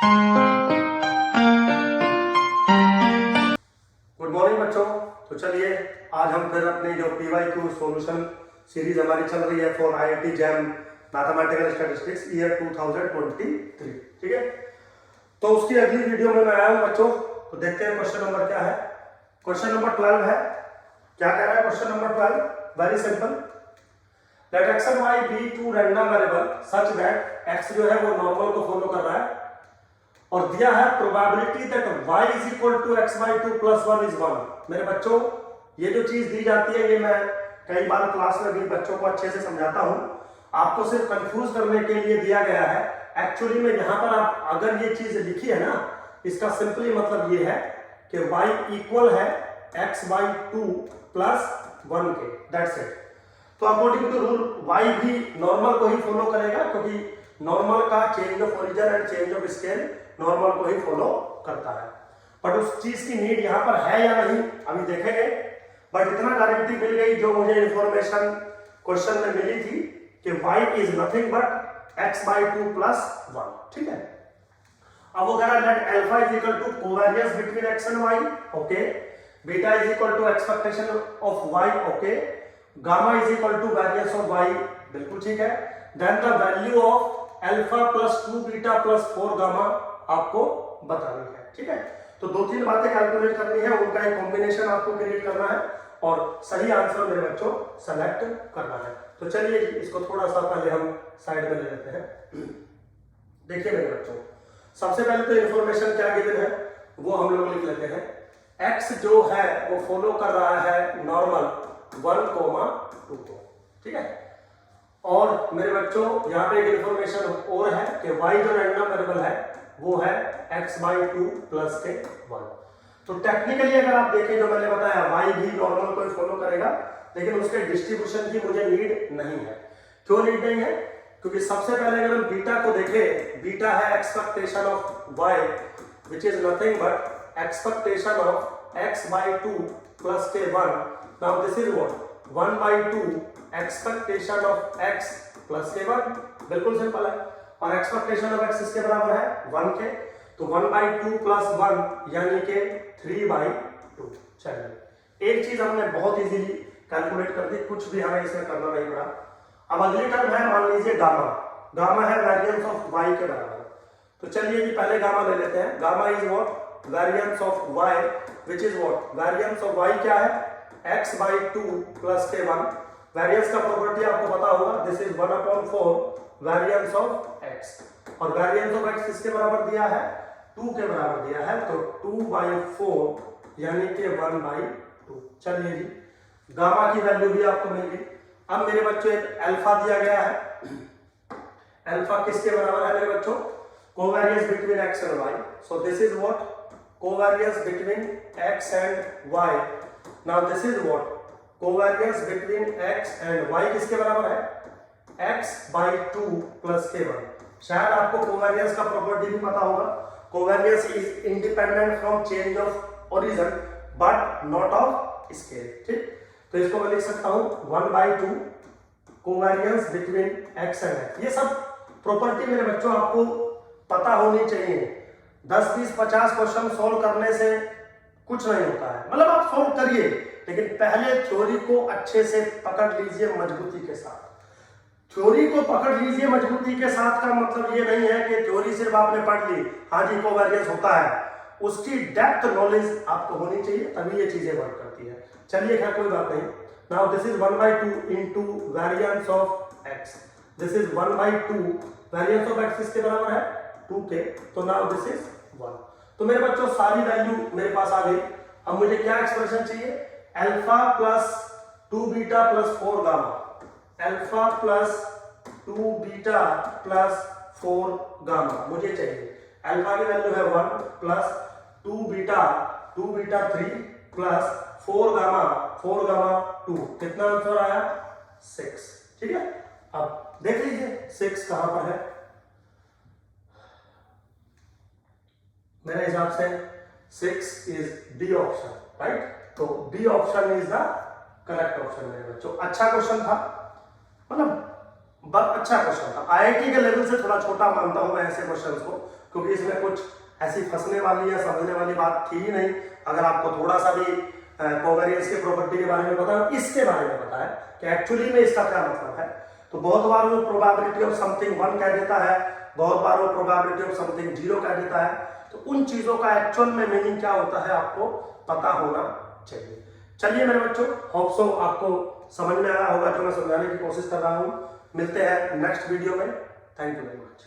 Good morning बच्चों। तो चलिए आज हम फिर अपनी जो PYQ सॉल्यूशन सीरीज हमारी चल रही है for IIT jam mathematical statistics year 2023, ठीक है। तो उसकी अगली वीडियो में मैं आया हूँ बच्चों। तो देखते हैं क्वेश्चन नंबर क्या है। क्वेश्चन नंबर 12 है। क्या कह रहा है question number 12? Very simple. Let x and y be two random variable such that x जो है वो नॉर्मल को फॉलो कर रहा है और दिया है probability that y is equal to x by two plus one is one. मेरे बच्चों ये जो चीज दी जाती है ये मैं कई बार क्लास में भी बच्चों को अच्छे से समझाता हूँ। आपको सिर्फ कंफ्यूज करने के लिए दिया गया है। एक्चुअली में यहाँ पर आप अगर ये चीज लिखी है ना, इसका सिंपली मतलब ये है कि y इक्वल है x by two plus one के, दैट्स इट। तो अकॉर्डिंग टू रूल y भी नॉर्मल को ही फॉलो करेगा क्योंकि नॉर्मल का change of origin and change of scale normal को ही फॉलो करता है। बट उस चीज की नीड यहाँ पर है या नहीं अभी देखेंगे। बट इतना गारंटी मिल गई जो मुझे इंफॉर्मेशन क्वेश्चन में मिली थी कि y is nothing but x by two plus one, ठीक है। अब वो कह रहा है let alpha is equal to covariance between x and y, okay. Beta is equal to expectation of y, okay. Gamma is equal to variance of y, बिल्कुल ठीक है। Then the value of alpha plus two beta plus four gamma आपको बतानी है, ठीक है। तो दो तीन बातें कैलकुलेट करनी है, उनका एक कॉम्बिनेशन आपको क्रिएट करना है और सही आंसर मेरे बच्चों सेलेक्ट करना है। तो चलिए इसको थोड़ा सा पहले हम साइड में ले लेते हैं। देखिए मेरे बच्चों, सबसे पहले तो इंफॉर्मेशन क्या गिवन है वो हम लोग लिख लेते हैं। x जो है वो फॉलो कर रहा है नॉर्मल 1, 2 को, ठीक है। और मेरे बच्चों यहाँ पे एक इंफॉर्मेशन और है कि y जो रैंडम वेरिएबल है वो है x बाई टू प्लस के 1। तो टेक्निकली अगर आप देखें जो मैंने बताया y भी नॉर्मल को ही फॉलो करेगा, लेकिन उसके डिस्ट्रीब्यूशन की मुझे नीड नहीं है। क्यों नीड नहीं है? क्योंकि सबसे पहले अगर हम बीटा को देखें, बीटा है expectation of y which is nothing but expectation of x by two plus के 1। Now this is what 1 by 2 expectation of x plus के 1, बिल्कुल सिंपल है। और एक्सपेक्टेशन ऑफ x इसके बराबर है 1 के, तो 1 by 2 प्लस 1 यानी के 3 by 2। चलिए एक चीज हमने बहुत इजीली कैलकुलेट कर दी, कुछ भी हमें इसमें करना नहीं पड़ा। अब अगली टर्म है, मान लीजिए गामा। गामा है वेरिएंस ऑफ y के बराबर। तो चलिए जी पहले गामा ले लेते हैं। Gamma is what variance of y which is what variance of y क्या है x बाई टू प्लस के 1। वेरिएंस का प्रॉपर्टी आपको पता होगा, this is 1/4 variance of x। और वेरिएंस ऑफ x किसके बराबर दिया है? 2 के बराबर दिया है, तो 2/4 यानी कि 1/2। चलिए जी गामा की वैल्यू भी आपको मिल गई। अब मेरे बच्चों एक अल्फा दिया गया है। अल्फा किसके बराबर है मेरे बच्चों? Covariance between x and y। So this is what covariance between x and y। Now this is what covariance between x and y किसके बराबर है? x by 2 plus k1। शायद आपको covariance का प्रॉपर्टी भी पता होगा। Covariance is independent from change of origin but not of scale, ठीक। तो इसको मैं लिख सकता हूँ 1/2 covariance between x and x। ये सब प्रॉपर्टी मेरे बच्चों आपको पता होनी चाहिए। 10, 20, 50 क्वेश्चन सोल्व करने से कुछ नहीं होता है, मतलब आप सोल्व करिए लेकिन पहले थ्योरी को अच्छे से पकड़ लीजिए मजबूती के साथ। थ्योरी को पकड़ लीजिए मजबूती के साथ का मतलब ये नहीं है कि थ्योरी सिर्फ आपने पढ़ ली, हाँ जी कोवेरियंस होता है। उसकी डेप्थ नॉलेज आपको होनी चाहिए, तभी ये चीजें वर्क करती है। चलिए खैर कोई बात नहीं। Now this is 1/2 into variance of x। This is 1/2 variance of x किसके बराबर है? 2 के। तो नाउ दिस इज 1। तो मेरे बच्चों सारी वैल्यू मेरे पास आ गई। अब मुझे क्या एक्सप्रेशन चाहिए? Alpha plus 2 beta plus 4 gamma. Alpha plus 2 beta plus 4 gamma मुझे चाहिए। अल्फा की वैल्यू है 1 प्लस 2 बीटा 3 प्लस 4 गामा 2। कितना आंसर आया? 6, ठीक है। अब देख लीजिए 6 कहां पर है। मेरे हिसाब से 6 इज डी ऑप्शन, राइट। तो D option is the correct option मेरे बच्चों। अच्छा क्वेश्चन था, मतलब बट अच्छा क्वेश्चन था, आईआईटी के लेवल से थोड़ा छोटा मानता हूं मैं ऐसे क्वेश्चंस को, क्योंकि इसमें कुछ ऐसी फंसने वाली या समझने वाली बात थी ही नहीं। अगर आपको थोड़ा सा भी कोवेरियंस के प्रॉपर्टी के बारे में पता है, इसके बारे में पता है कि एक्चुअली में इसका क्या मतलब है, तो बहुत बार वो प्रोबेबिलिटी ऑफ समथिंग 1 कह देता है, बहुत बार वो प्रोबेबिलिटी ऑफ समथिंग 0 कह देता है। तो उन चीजों का एक्चुअल में मीनिंग क्या होता है आपको पता होना चाहिए। चलिए मेरे बच्चों, होप सो आपको समझ में आया होगा जो मैं समझाने की कोशिश कर रहा हूं। मिलते हैं नेक्स्ट वीडियो में। Thank you very much.